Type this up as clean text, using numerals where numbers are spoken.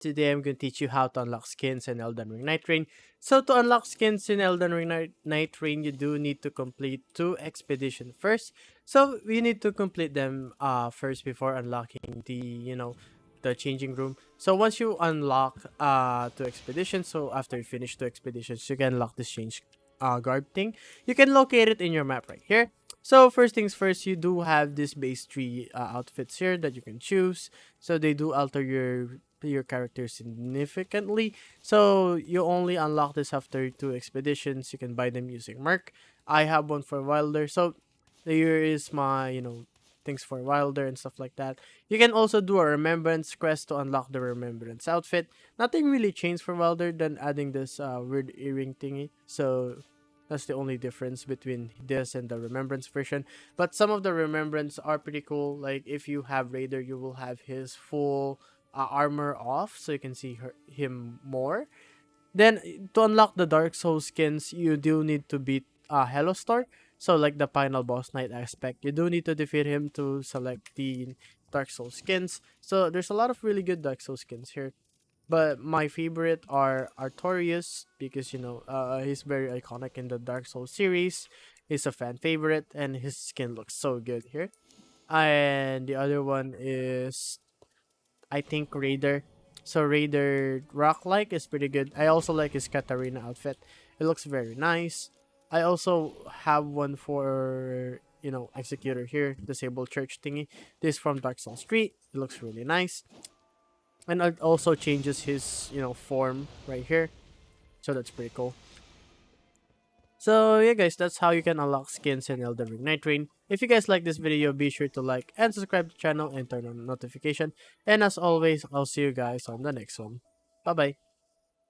Today I'm going to teach you how to unlock skins in Elden Ring Nightreign. So to unlock skins in Elden Ring Nightreign, you do need to complete 2 expeditions first. So you need to complete them first before unlocking the changing room. So once you unlock 2 expeditions, so after you finish 2 expeditions, you can unlock this change guard thing. You can locate it in your map right here. So first things first, you do have this base 3 outfits here that you can choose. So they do alter your character significantly. So you only unlock this after 2 expeditions. You can buy them using Merc. I have one for Wilder. So here is my things for Wilder and stuff like that. You can also do a remembrance quest to unlock the remembrance outfit. Nothing really changed for Wilder than adding this weird earring thingy. So that's the only difference between this and the remembrance version. But some of the remembrance are pretty cool. Like if you have Raider, you will have his full armor off, so you can see him more. Then to unlock the Dark Soul skins, you do need to beat Hello Star. So like the final boss knight aspect, you do need to defeat him to select the Dark Soul skins. So there's a lot of really good Dark Soul skins here. But my favorite are Artorias because he's very iconic in the Dark Souls series. He's a fan favorite and his skin looks so good here. And the other one is I think Raider. So Raider rock like is pretty good. I also like his Katarina outfit. It looks very nice. I also have one for Executor here, Disable Church thingy. This from Dark Souls 3. It looks really nice. And it also changes his form right here, so that's pretty cool. So yeah guys, that's how you can unlock skins in Elden Ring Nightreign. If you guys like this video, be sure to like and subscribe to the channel and turn on notification. And as always, I'll see you guys on the next one. Bye bye.